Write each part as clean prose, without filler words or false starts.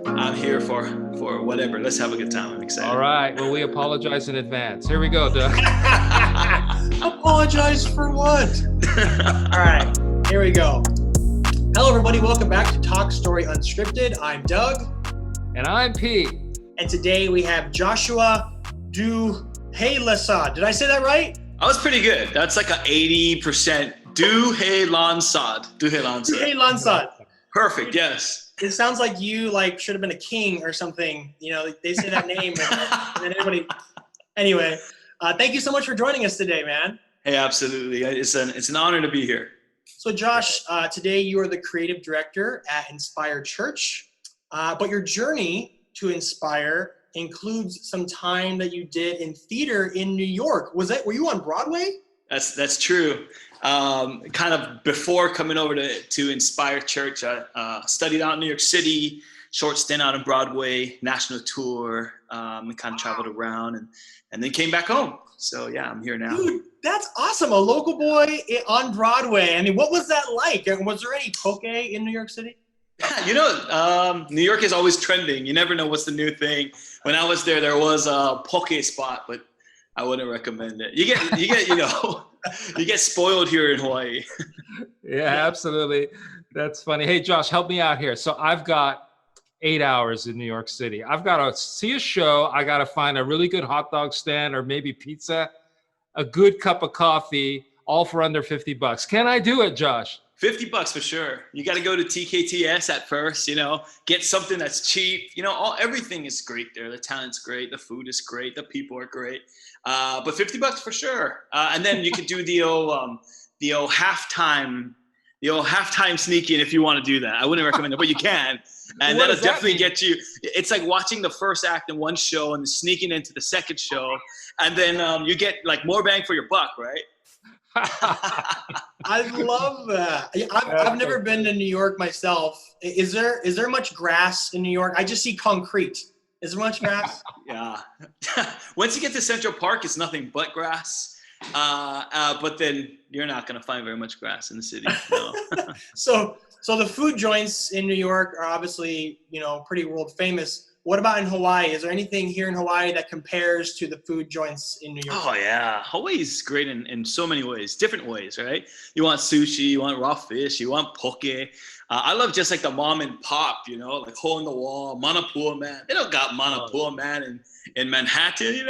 I'm here for whatever. Let's have a good time. I'm excited. All right. Well, we apologize in advance. Here we go, Doug. Apologize for what? All right, here we go. Hello, everybody. Welcome back to Talk Story Unscripted. I'm Doug. And I'm Pete. And today we have Joshua Duhaylonsod. Did I say that right? That was pretty good. That's like an 80%. Duhaylonsod. Duhaylonsod. Perfect. Yes. It sounds like you should have been a king or something. You know, they say that name and then everybody. Anyway, thank you so much for joining us today, man. Hey, absolutely. It's an honor to be here. So Josh, today you are the creative director at Inspire Church, but your journey to Inspire includes some time that you did in theater in New York. Were you on Broadway? That's true. Kind of before coming over to Inspire Church, I studied out in New York City, short stint out on Broadway, national tour, and kind of traveled around and then came back home. So yeah, I'm here now. Dude, that's awesome. A local boy on Broadway. I mean, what was that like? Was there any poke in New York City? You know, New York is always trending. You never know what's the new thing. When I was there was a poke spot, but I wouldn't recommend it. You get, you get spoiled here in Hawaii. Yeah, absolutely. That's funny. Hey, Josh, help me out here. So I've got 8 hours in New York City. I've got to see a show. I got to find a really good hot dog stand or maybe pizza, a good cup of coffee, all for under $50. Can I do it, Josh? $50 for sure. You got to go to TKTS at first, get something that's cheap. Everything is great there. The talent's great. The food is great. The people are great. But $50 for sure. And then you could do the old halftime sneak-in if you want to do that. I wouldn't recommend it, but you can. And that'll definitely get you. It's like watching the first act in one show and then sneaking into the second show. And then you get more bang for your buck, right? I love that. I've never been to New York myself. Is there much grass in New York? I just see concrete. Is there much grass? Yeah. Once you get to Central Park, it's nothing but grass. But then you're not going to find very much grass in the city. No. So the food joints in New York are obviously, pretty world famous. What about in Hawaii? Is there anything here in Hawaii that compares to the food joints in New York? Oh, yeah. Hawaii is great in so many ways, different ways, right? You want sushi, you want raw fish, you want poke. I love just the mom and pop, hole in the wall, Manapua Man. They don't got Manapua Man in Manhattan,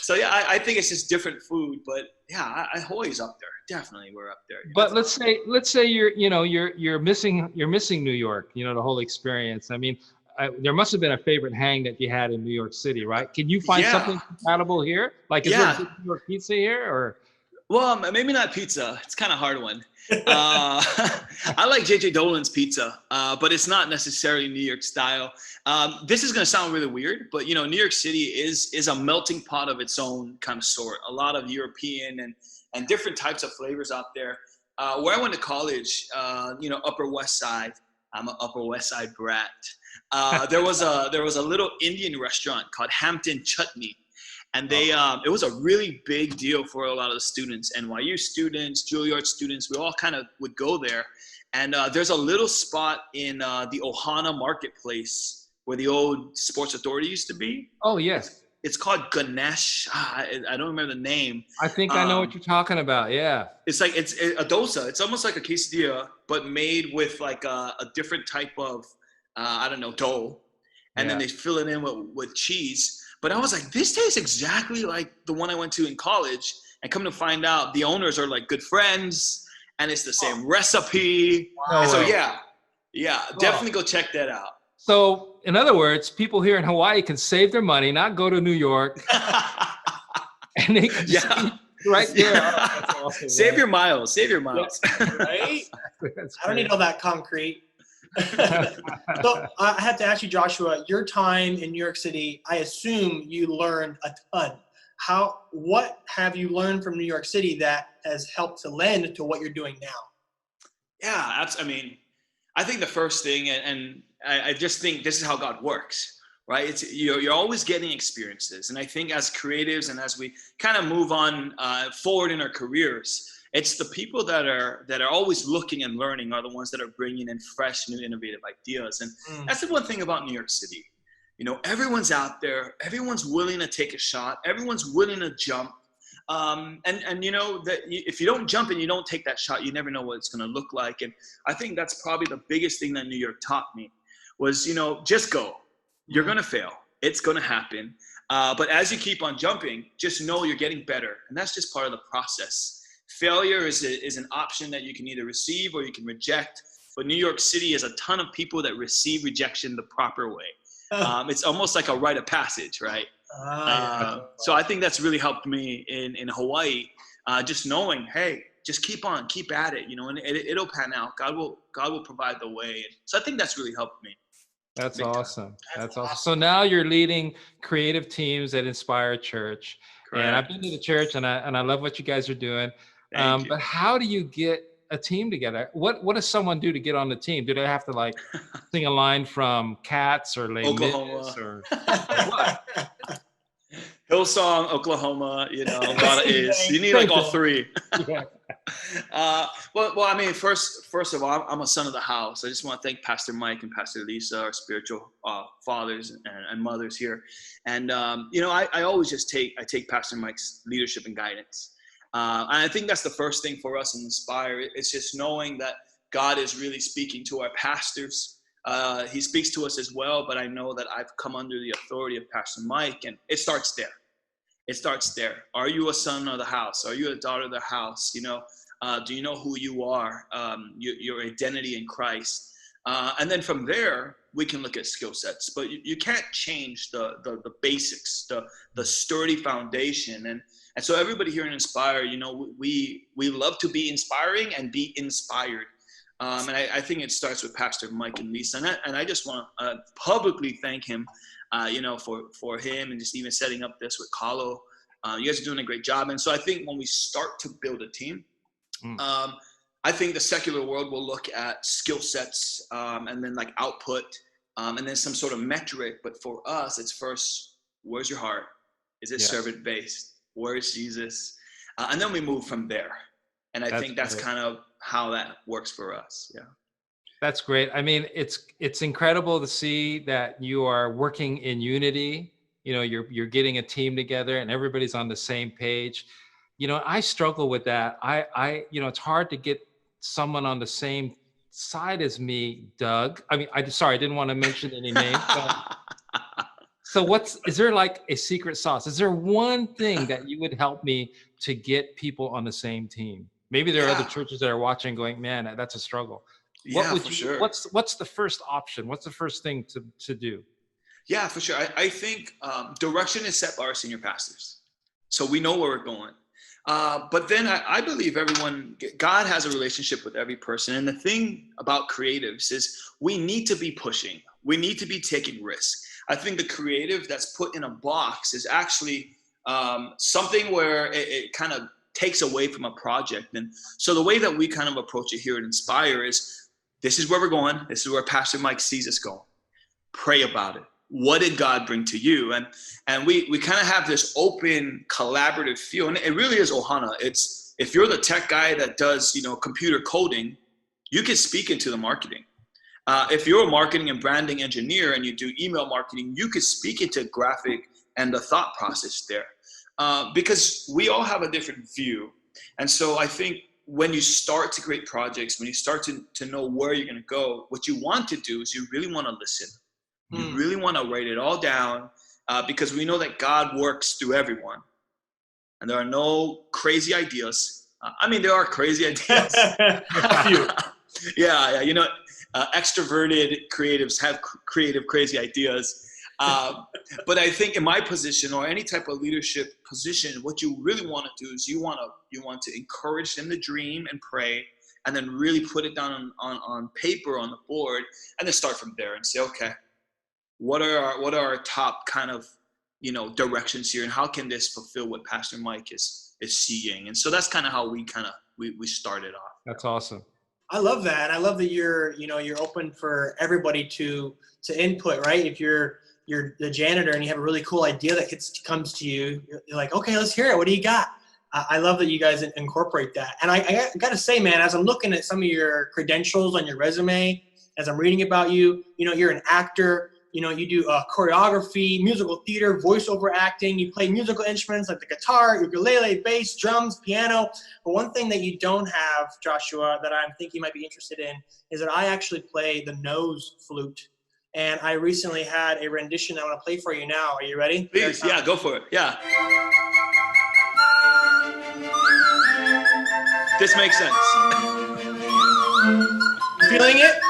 So yeah, I think it's just different food, but yeah, Hawaii's up there. Definitely, we're up there. But let's say you're missing New York. The whole experience. I mean, there must have been a favorite hang that you had in New York City, right? Can you find something compatible here? Is there New York pizza here, or? Well, maybe not pizza. It's kind of a hard one. I like JJ Dolan's pizza, but it's not necessarily New York style. This is going to sound really weird, but New York City is a melting pot of its own kind of sort. A lot of European and different types of flavors out there. Where I went to college, Upper West Side. I'm an Upper West Side brat. There was a little Indian restaurant called Hampton Chutney. And it was a really big deal for a lot of the students, NYU students, Juilliard students. We all kind of would go there. And there's a little spot in the Ohana Marketplace where the old Sports Authority used to be. Oh, yes. It's called Ganesh. I don't remember the name. I think I know what you're talking about. Yeah. It's a dosa. It's almost like a quesadilla, but made with a different type of, dough. And then they fill it in with cheese. But I was like, this tastes exactly like the one I went to in college. And come to find out, the owners are good friends, and it's the same recipe. Wow. So definitely go check that out. So in other words, people here in Hawaii can save their money, not go to New York, and they can just eat right there. Yeah. Oh, that's awesome, Save your miles. Save your miles. Right? I don't need all that concrete. So I have to ask you, Joshua, your time in New York City, I assume you learned a ton. What have you learned from New York City that has helped to lend to what you're doing now? Yeah, I think the first thing, and I just think this is how God works, right? It's you're always getting experiences, and I think as creatives and as we kind of move on forward in our careers, It's the people that are always looking and learning are the ones that are bringing in fresh, new, innovative ideas. And that's the one thing about New York City. You know, everyone's out there. Everyone's willing to take a shot. Everyone's willing to jump. And you know that if you don't jump and you don't take that shot, you never know what it's going to look like. And I think that's probably the biggest thing that New York taught me was, you know, just go. You're going to fail. It's going to happen. But as you keep on jumping, just know you're getting better. And that's just part of the process. Failure is an option that you can either receive or you can reject. But New York City is a ton of people that receive rejection the proper way. It's almost like a rite of passage, right? So I think that's really helped me in Hawaii, just knowing, hey, just keep on, keep at it, you know, and it'll pan out. God will provide the way. So I think that's really helped me. That's awesome. That's awesome. So now you're leading creative teams at Inspire Church. Correct. And I've been to the church and I love what you guys are doing. But how do you get a team together? What does someone do to get on the team? Do they have to like sing a line from Cats or Les Mis or what? Hillsong, Oklahoma, you know, a lot of is. You need like all three. Yeah. Well, I mean, first of all, I'm a son of the house. I just want to thank Pastor Mike and Pastor Lisa, our spiritual fathers and mothers here. And you know, I always just take Pastor Mike's leadership and guidance. And I think that's the first thing for us in Inspire. It's just knowing that God is really speaking to our pastors. He speaks to us as well, but I know that I've come under the authority of Pastor Mike, and it starts there. It starts there. Are you a son of the house? Are you a daughter of the house? You know, do you know who you are? Your identity in Christ. And then from there, we can look at skill sets. But you can't change the basics, the sturdy foundation. And so everybody here in Inspire, you know, we love to be inspiring and be inspired. And I think it starts with Pastor Mike and Lisa. And I just want to publicly thank him, you know, for him and just even setting up this with Kahlo. You guys are doing a great job. And so I think when we start to build a team, I think the secular world will look at skill sets and then like output and then some sort of metric. But for us, it's first, where's your heart? Is it servant based? Where is Jesus? And then we move from there. And I think that's kind of how that works for us. Yeah. That's great. I mean, it's incredible to see that you are working in unity. You know, you're getting a team together and everybody's on the same page. You know, I struggle with that. You know, it's hard to get someone on the same side as me, Doug. I mean, sorry, I didn't want to mention any names. But, so is there like a secret sauce? Is there one thing that you would help me to get people on the same team? Maybe there are other churches that are watching going, man, that's a struggle. Sure. What's the first option? What's the first thing to do? Yeah, for sure. I think direction is set by our senior pastors. So we know where we're going. But then I believe God has a relationship with every person. And the thing about creatives is we need to be pushing. We need to be taking risks. I think the creative that's put in a box is actually something where it kind of takes away from a project. And so the way that we kind of approach it here at Inspire is, this is where we're going. This is where Pastor Mike sees us going. Pray about it. What did God bring to you? And we kind of have this open, collaborative feel. And it really is Ohana. It's, if you're the tech guy that does, you know, computer coding, you can speak into the marketing. If you're a marketing and branding engineer and you do email marketing, you could speak into graphic and the thought process there. Because we all have a different view. And so I think when you start to create projects, when you start to know where you're going to go, what you want to do is you really want to listen. You really want to write it all down because we know that God works through everyone. And there are no crazy ideas. I mean, there are crazy ideas. A few. Yeah. You know, extroverted creatives have creative, crazy ideas. But I think in my position or any type of leadership position, what you really want to do is you want to encourage them to dream and pray, and then really put it down on paper on the board, and then start from there and say, okay, what are our top kind of, you know, directions here, and how can this fulfill what Pastor Mike is seeing? And so that's kind of how we started off. That's awesome. I love that. I love that you're open for everybody to input, right? If you're the janitor and you have a really cool idea that comes to you, you're like, okay, let's hear it. What do you got? I love that you guys incorporate that. And I got to say, man, as I'm looking at some of your credentials on your resume, as I'm reading about you, you're an actor. You do choreography, musical theater, voiceover acting. You play musical instruments like the guitar, ukulele, bass, drums, piano. But one thing that you don't have, Joshua, that I'm thinking you might be interested in is that I actually play the nose flute. And I recently had a rendition I want to play for you now. Are you ready? Please, yeah, go for it. Yeah. This makes sense. Feeling it?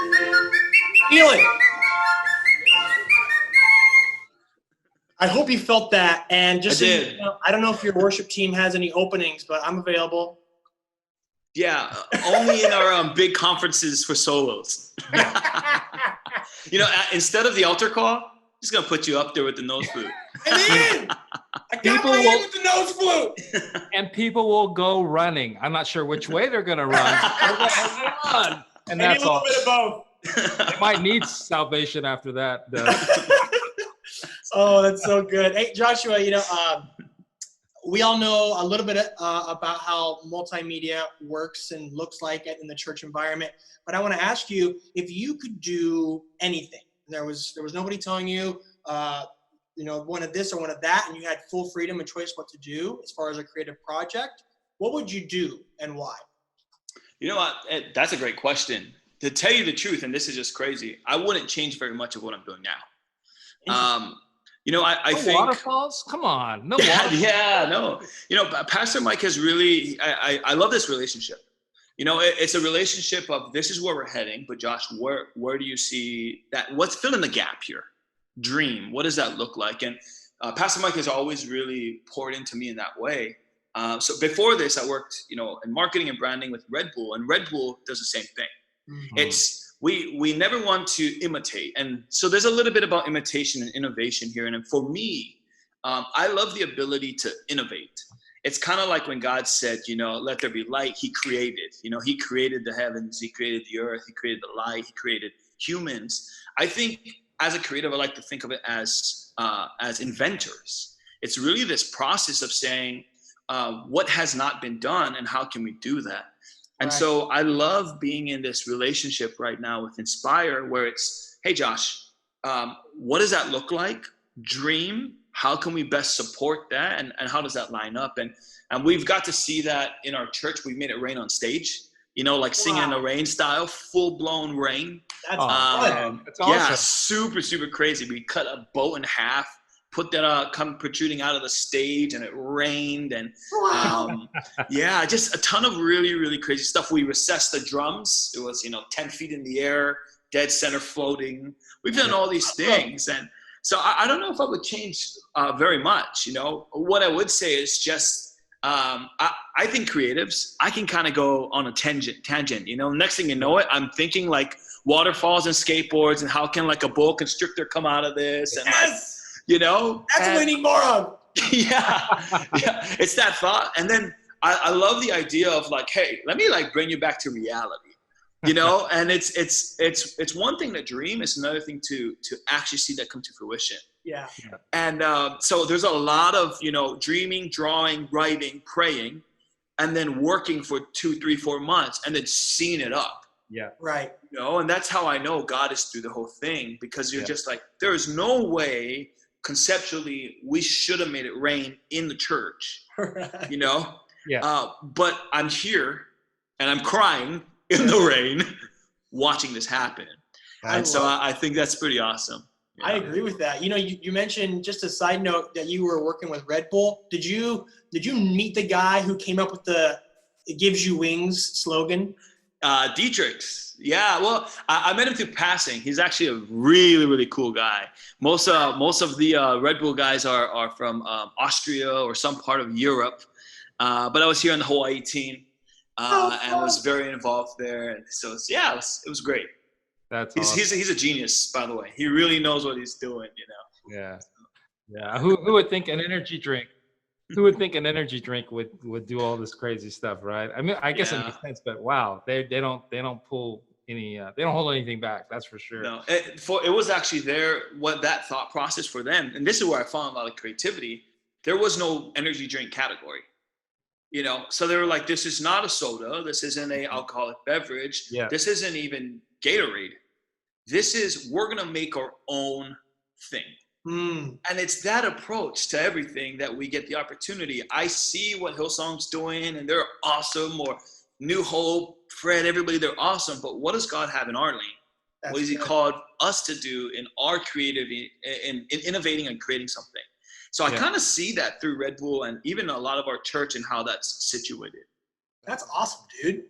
Feel it. I hope you felt that. And just so you know, I don't know if your worship team has any openings, but I'm available. Yeah, only in our big conferences for solos. Instead of the altar call, I'm just gonna put you up there with the nose flute. I'm in. I got my in with the nose flute. And people will go running. I'm not sure which way they're gonna run. They're gonna run. And that's all. Maybe a little bit of both. They might need salvation after that. Oh, that's so good. Hey, Joshua, we all know a little bit about how multimedia works and looks like it in the church environment. But I want to ask you, if you could do anything, there was nobody telling you, wanted this or wanted that, and you had full freedom and choice what to do as far as a creative project, what would you do and why? You know what? That's a great question. To tell you the truth, and this is just crazy, I wouldn't change very much of what I'm doing now. I think waterfalls. Come on, no waterfalls. Yeah, no. Pastor Mike has really. I love this relationship. It's a relationship of this is where we're heading. But Josh, where do you see that? What's fill in the gap here? Dream. What does that look like? And Pastor Mike has always really poured into me in that way. So before this, I worked, in marketing and branding with Red Bull, and Red Bull does the same thing. Mm-hmm. It's we never want to imitate, and so there's a little bit about imitation and innovation here. And for me, I love the ability to innovate. It's kind of like when God said, let there be light. He created. He created the heavens. He created the earth. He created the light. He created humans. I think as a creative, I like to think of it as inventors. It's really this process of saying what has not been done and how can we do that. And so I love being in this relationship right now with Inspire, where it's, hey, Josh, what does that look like? Dream. How can we best support that? And how does that line up? And we've got to see that in our church. We've made it rain on stage, like singing in the rain style, full blown rain. That's awesome. That's awesome. Yeah, super, super crazy. We cut a boat in half, put that come protruding out of the stage, and it rained. And just a ton of really, really crazy stuff. We recessed the drums. It was 10 feet in the air, dead center floating. We've done all these things. And so I don't know if I would change very much. What I would say is just I think creatives, I can kind of go on a tangent. Next thing you know it, I'm thinking like waterfalls and skateboards, and how can like a boa constrictor come out of this? And yes! That's what we need more of. Yeah, it's that thought. And then I love the idea of like, hey, let me like bring you back to reality, and it's one thing to dream. It's another thing to actually see that come to fruition. Yeah. And so there's a lot of, dreaming, drawing, writing, praying, and then working for 2, 3, 4 months and then seeing it up. Yeah. Right. And that's how I know God is through the whole thing, because you're just like, there is no way conceptually we should have made it rain in the church, right. But I'm here and I'm crying in the rain watching this happen. And so I think that's pretty awesome. I agree with that. You mentioned, just a side note, that you were working with Red Bull. Did you meet the guy who came up with the "It Gives You Wings" slogan? Dietrich's. Yeah, well, I met him through passing. He's actually a really, really cool guy. Most of the Red Bull guys are from Austria or some part of Europe. But I was here on the Hawaii team and was very involved there. And so, it was great. That's awesome. He's a genius, by the way. He really knows what he's doing, Yeah. Who would think an energy drink? Who would think an energy drink would do all this crazy stuff, right? I mean, I guess it makes sense, but wow, they don't pull any, they don't hold anything back. That's for sure. No, it was actually that thought process for them, and this is where I found a lot of creativity. There was no energy drink category. You know, so they were like, this is not a soda. This isn't a alcoholic beverage. Yeah. This isn't even Gatorade. We're going to make our own thing. And it's that approach to everything that we get the opportunity. I see what Hillsong's doing, and they're awesome, or New Hope, Fred, everybody, they're awesome. But what does God have in our lane? What has he called us to do in our creative, in innovating and creating something? So I kind of see that through Red Bull and even a lot of our church and how that's situated. That's awesome, dude.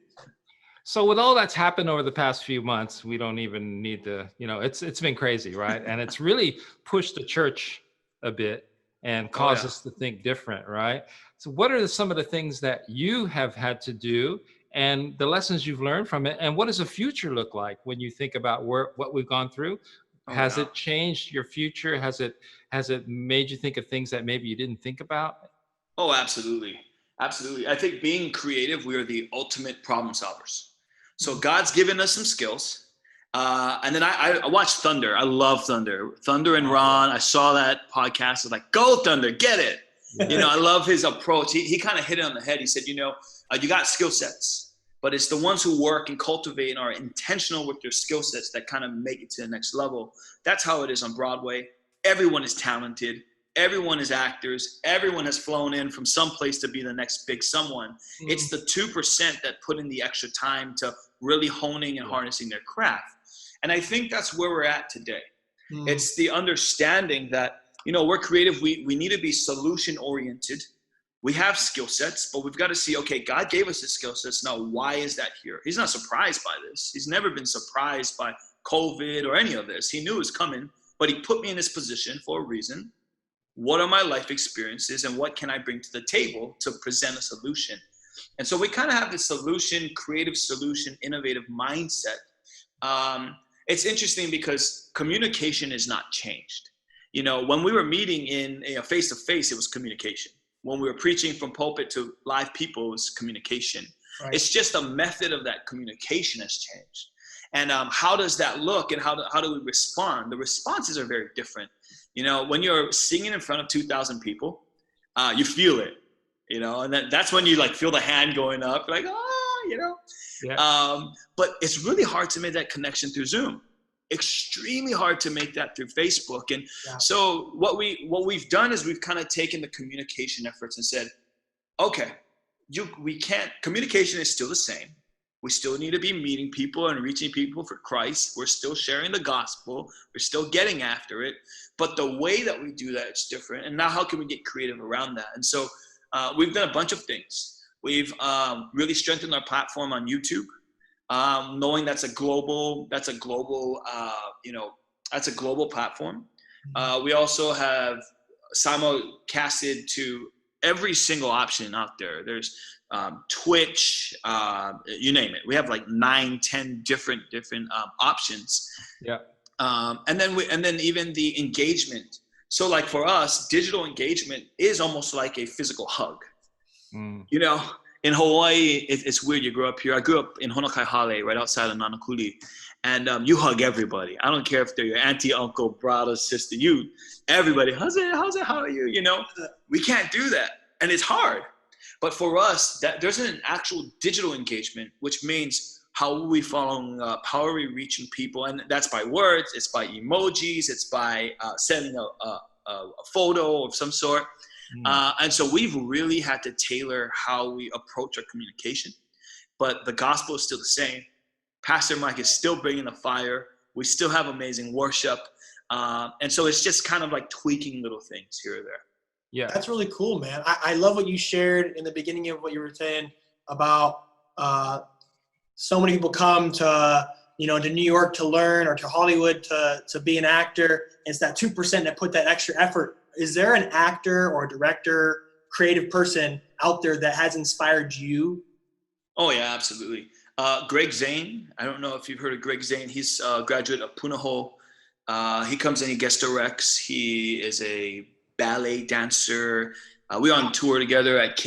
So with all that's happened over the past few months, we don't even need to, it's been crazy, right? And it's really pushed the church a bit and caused us to think different, right? So what are some of the things that you have had to do and the lessons you've learned from it? And what does the future look like when you think about what we've gone through? Has it changed your future? Has it made you think of things that maybe you didn't think about? Oh, absolutely. Absolutely. I think being creative, we are the ultimate problem solvers. So God's given us some skills. And then I watched Thunder. I love Thunder. Thunder and Ron. I saw that podcast. I was like, go Thunder, get it. I love his approach. He kind of hit it on the head. He said, you got skill sets, but it's the ones who work and cultivate and are intentional with their skill sets that kind of make it to the next level. That's how it is on Broadway. Everyone is talented. Everyone is actors. Everyone has flown in from someplace to be the next big someone. It's the 2% that put in the extra time to really honing and harnessing their craft. And I think that's where we're at today. It's the understanding that, we're creative. We need to be solution oriented. We have skill sets, but we've got to see, okay, God gave us the skill sets. Now, why is that here? He's not surprised by this. He's never been surprised by COVID or any of this. He knew it was coming, but he put me in this position for a reason. What are my life experiences and what can I bring to the table to present a solution? And so we kind of have this creative solution, innovative mindset. It's interesting because communication is not changed. When we were meeting in face-to-face, it was communication. When we were preaching from pulpit to live people, it was communication. Right. It's just the method of that communication has changed. And how does that look and how do we respond? The responses are very different. When you're singing in front of 2,000 people, you feel it, and that's when you feel the hand going up, like, but it's really hard to make that connection through Zoom. Extremely hard to make that through Facebook. And so what we've done is we've kind of taken the communication efforts and said, okay, communication is still the same. We still need to be meeting people and reaching people for Christ. We're still sharing the gospel. We're still getting after it. But the way that we do that, it's different. And now how can we get creative around that? And so we've done a bunch of things. We've really strengthened our platform on YouTube, knowing that's a global platform. We also have simulcasted to every single option out there. There's Twitch, you name it. We have 9-10 different options. Yeah. And then even the engagement. So for us, digital engagement is almost like a physical hug. In Hawaii, it's weird. You grow up here. I grew up in Honokaihale, right outside of Nanakuli. And you hug everybody. I don't care if they're your auntie, uncle, brother, sister, everybody, how's it, how are you? We can't do that. And it's hard. But for us, there's an actual digital engagement, which means how are we following up? How are we reaching people? And that's by words, it's by emojis, it's by sending a photo of some sort. And so we've really had to tailor how we approach our communication. But the gospel is still the same. Pastor Mike is still bringing the fire. We still have amazing worship. And so it's just kind of tweaking little things here or there. Yeah, that's really cool, man. I love what you shared in the beginning of what you were saying about so many people come to to New York to learn or to Hollywood to be an actor. It's that 2% that put that extra effort. Is there an actor or a director, creative person out there that has inspired you? Oh yeah, absolutely. Greg Zane. I don't know if you've heard of Greg Zane. He's a graduate of Punahou. He comes in, he guest directs. He is a ballet dancer. We were on tour together at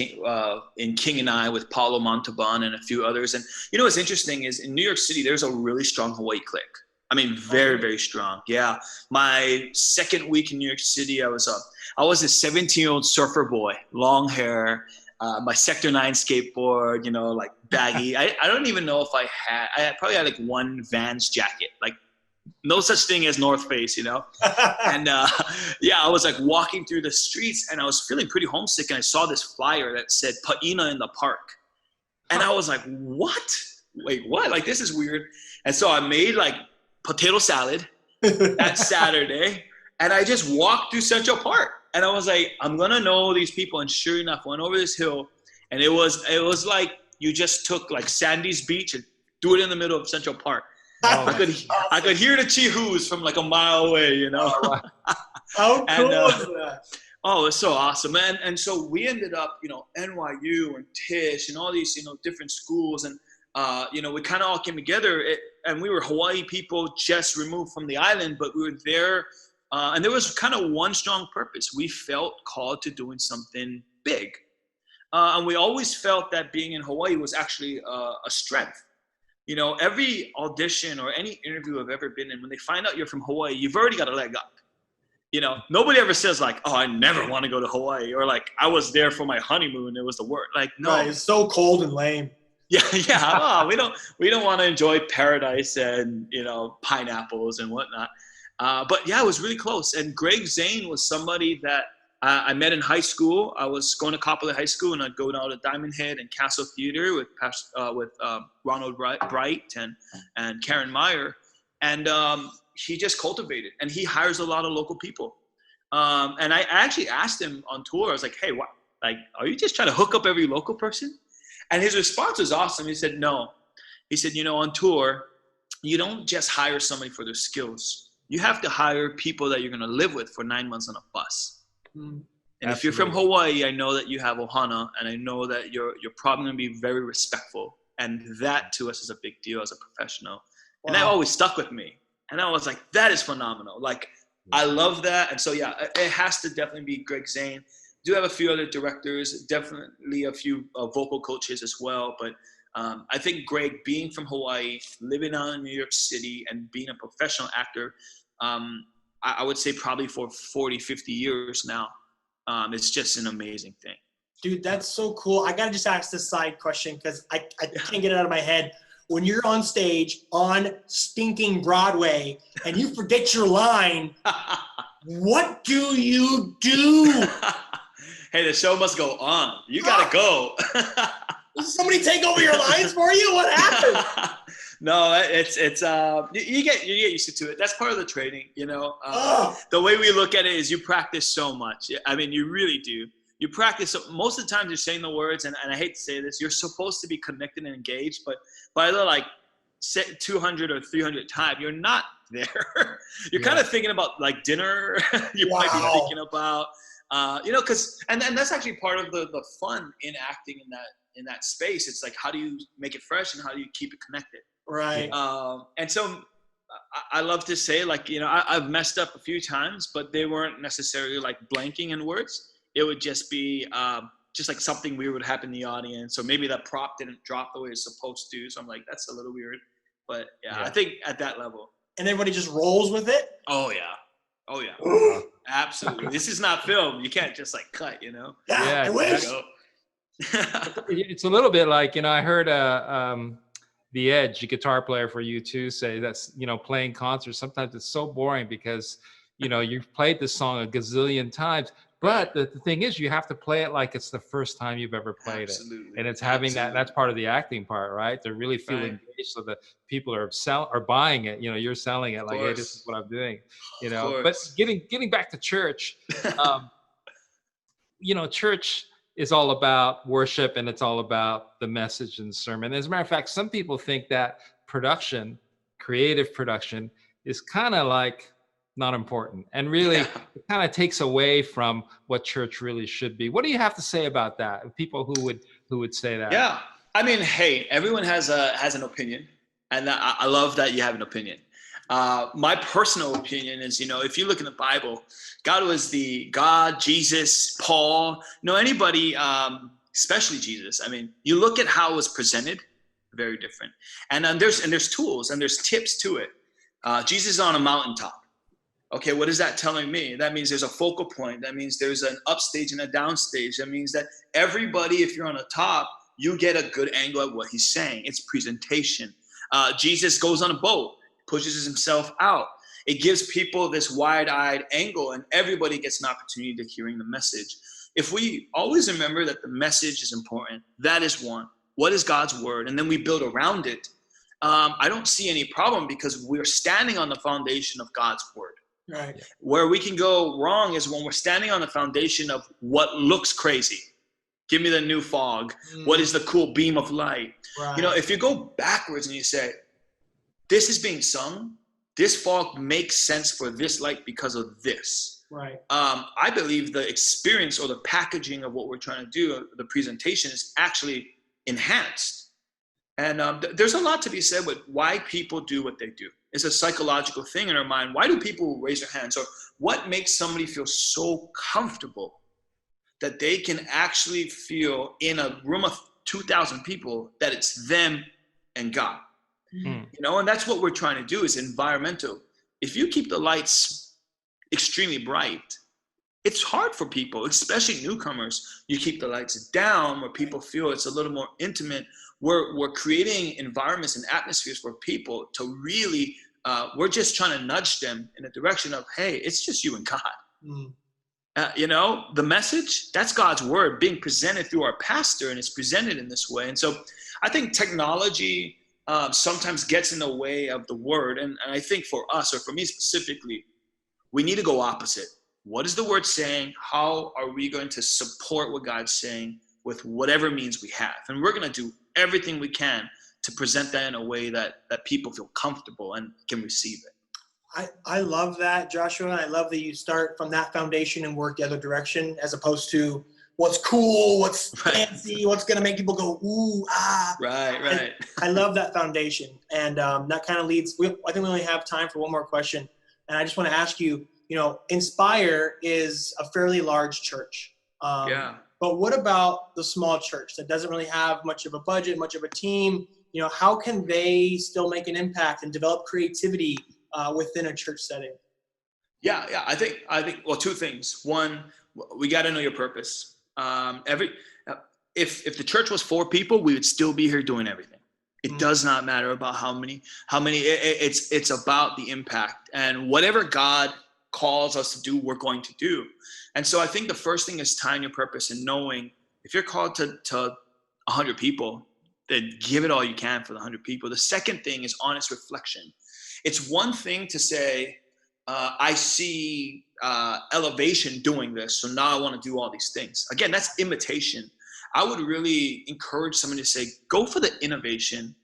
in King and I with Paulo Montalban and a few others. And what's interesting is in New York City, there's a really strong Hawaii clique. I mean, very, very strong. Yeah. My second week in New York City, I was a 17-year-old surfer boy, long hair, my Sector 9 skateboard, like baggy. I don't even know if I probably had like one Vans jacket, like no such thing as North Face, And I was like walking through the streets and I was feeling pretty homesick, and I saw this flyer that said Paina in the Park. And I was like, what? Wait, what? Like, this is weird. And so I made like potato salad that Saturday, and I just walked through Central Park. And I was like, I'm gonna know these people. And sure enough, went over this hill, and it was like you just took like Sandy's Beach and threw it in the middle of Central Park. Oh, I could hear the Chihu's from like a mile away, Oh, How cool is that? Oh, it's so awesome, man. And so we ended up, NYU and Tisch and all these, different schools. And, we kind of all came together, and we were Hawaii people just removed from the island, but we were there. And there was kind of one strong purpose. We felt called to doing something big. And we always felt that being in Hawaii was actually a strength. Every audition or any interview I've ever been in, when they find out you're from Hawaii, you've already got a leg up. Nobody ever says like, oh, I never want to go to Hawaii, or like, I was there for my honeymoon. It was the word. Like, no, right, it's so cold and lame. Yeah. Oh, we don't want to enjoy paradise and, pineapples and whatnot. But yeah, it was really close. And Greg Zane was somebody that I met in high school. I was going to Kapolei High School, and I'd go down to Diamond Head and Castle Theater with Ronald Bright and Karen Meyer. And he just cultivated, and he hires a lot of local people. And I actually asked him on tour, I was like, hey, what? Like, are you just trying to hook up every local person? And his response was awesome. He said, no. He said, on tour, you don't just hire somebody for their skills. You have to hire people that you're going to live with for 9 months on a bus. And Absolutely. if you're from Hawaii, I know that you have ohana, and I know that you're probably going to be very respectful. And that to us is a big deal as a professional. Wow. And that always stuck with me. And I was like, that is phenomenal. Like, I love that. And so, yeah, it has to definitely be Greg Zane. Do have a few other directors, definitely a few vocal coaches as well. But I think Greg, being from Hawaii, living out in New York City, and being a professional actor, I would say probably for 40, 50 years now, it's just an amazing thing. Dude, that's so cool. I got to just ask this side question because I can't get it out of my head. When you're on stage on stinking Broadway and you forget your line, what do you do? Hey, the show must go on. You got to go. Did somebody take over your lines for you? What happened? No, it's you get used to it. That's part of the training, The way we look at it is you practice so much. I mean, you really do. You practice. Most of the time you're saying the words, and I hate to say this, you're supposed to be connected and engaged, but by the like 200 or 300 times, you're not there. You're kind of thinking about like dinner. You might be thinking about, because and that's actually part of the fun in acting in that space. It's like, how do you make it fresh and how do you keep it connected? Right. And so I love to say, like, I've messed up a few times, but they weren't necessarily like blanking in words. It would just be just like something weird would happen in the audience, or maybe that prop didn't drop the way it's supposed to. So I'm like, that's a little weird. But yeah, I think at that level. And everybody just rolls with it? Oh, yeah. Absolutely. This is not film. You can't just like cut, Yeah, I wish. It's a little bit like, I heard The Edge, a guitar player for U2, say that's, playing concerts, sometimes it's so boring because, you've played this song a gazillion times. But the thing is, you have to play it like it's the first time you've ever played it. And it's having that's part of the acting part, right? They're really feeling engaged, so that people are buying it. You're selling it like, hey, this is what I'm doing. But getting back to church, church is all about worship, and it's all about the message and sermon. As a matter of fact, some people think that creative production, is kind of like not important, and really it kind of takes away from what church really should be. What do you have to say about that? People who would say that? Yeah, I mean, hey, everyone has an opinion, and I love that you have an opinion. My personal opinion is, if you look in the Bible, God, Jesus, Paul, anybody, especially Jesus. I mean, you look at how it was presented, very different, and there's tools and there's tips to it. Jesus is on a mountaintop. Okay, what is that telling me? That means there's a focal point. That means there's an upstage and a downstage. That means that everybody, if you're on the top, you get a good angle at what he's saying. It's presentation. Jesus goes on a boat, pushes himself out. It gives people this wide-eyed angle, and everybody gets an opportunity to hearing the message. If we always remember that the message is important, that is one. What is God's word? And then we build around it. I don't see any problem because we're standing on the foundation of God's word. Right. Where we can go wrong is when we're standing on the foundation of what looks crazy. Give me the new fog. What is the cool beam of light? Right. You know, if you go backwards and you say, this is being sung, this fog makes sense for this light because of this. Right. I believe the experience or the packaging of what we're trying to do, the presentation, is actually enhanced. And there's a lot to be said with why people do what they do. It's a psychological thing in our mind. Why do people raise their hands? Or what makes somebody feel so comfortable that they can actually feel in a room of 2,000 people that it's them and God? You know, and that's what we're trying to do, is environmental. If you keep the lights extremely bright, it's hard for people, especially newcomers. You keep the lights down where people feel it's a little more intimate. We're creating environments and atmospheres for people to really, we're just trying to nudge them in a direction of, hey, it's just you and God. You know, the message, that's God's word being presented through our pastor, and it's presented in this way. And so I think technology sometimes gets in the way of the word. And I think for us, or for me specifically, we need to go opposite. What is the word saying? How are we going to support what God's saying with whatever means we have? And we're going to do everything we can to present that in a way that people feel comfortable and can receive it. I love that, Joshua. I love that you start from that foundation and work the other direction, as opposed to what's cool, what's fancy, what's going to make people go, ooh, ah. Right. I love that foundation. And that kind of leads, I think we only have time for one more question. And I just want to ask you, you know, Inspire is a fairly large church. But what about the small church that doesn't really have much of a budget, much of a team? You know, how can they still make an impact and develop creativity within a church setting? Yeah. I think, well, two things. One, we got to know your purpose. If the church was 4 people, we would still be here doing everything. It does not matter about how many, it's about the impact, and whatever God calls us to do, we're going to do. And so I think the first thing is tying your purpose and knowing if you're called to 100 people, then give it all you can for the 100 people. The second thing is honest reflection. It's one thing to say, I see Elevation doing this, so now I want to do all these things. Again, that's imitation. I would really encourage someone to say, go for the innovation.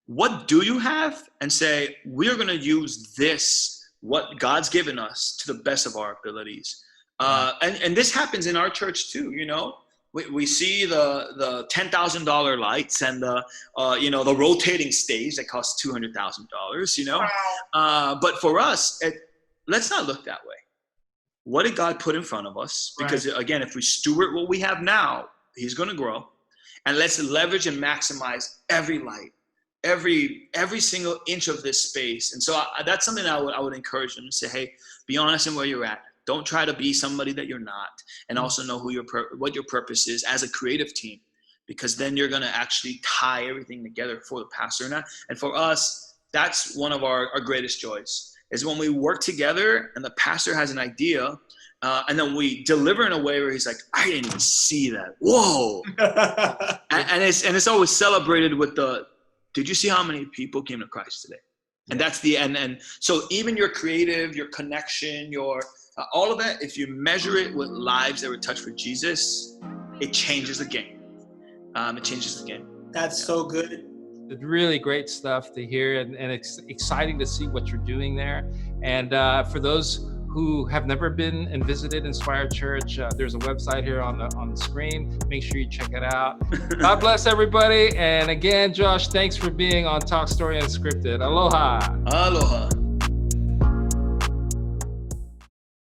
What do you have? And say, we're going to use this, what God's given us, to the best of our abilities. And this happens in our church too, you know. We see the $10,000 lights and the the rotating stage that costs $200,000, you know. Wow. But for us, let's not look that way. What did God put in front of us? Because again, if we steward what we have now, He's going to grow. And let's leverage and maximize every light, every single inch of this space. And so that's something I would encourage them to say, hey, be honest in where you're at. Don't try to be somebody that you're not, and also know what your purpose is as a creative team, because then you're going to actually tie everything together for the pastor. And for us, that's one of our greatest joys, is when we work together and the pastor has an idea, and then we deliver in a way where he's like, I didn't even see that. Whoa. and it's always celebrated with did you see how many people came to Christ today? And that's and so even your creative, your connection, all of that, if you measure it with lives that were touched for Jesus, it changes the game. It changes the game. That's so good. It's really great stuff to hear, and it's exciting to see what you're doing there. And for those who have never been and visited Inspire Church, there's a website here on the screen. Make sure you check it out. God bless everybody. And again, Josh, thanks for being on Talk Story Unscripted. Aloha. Aloha.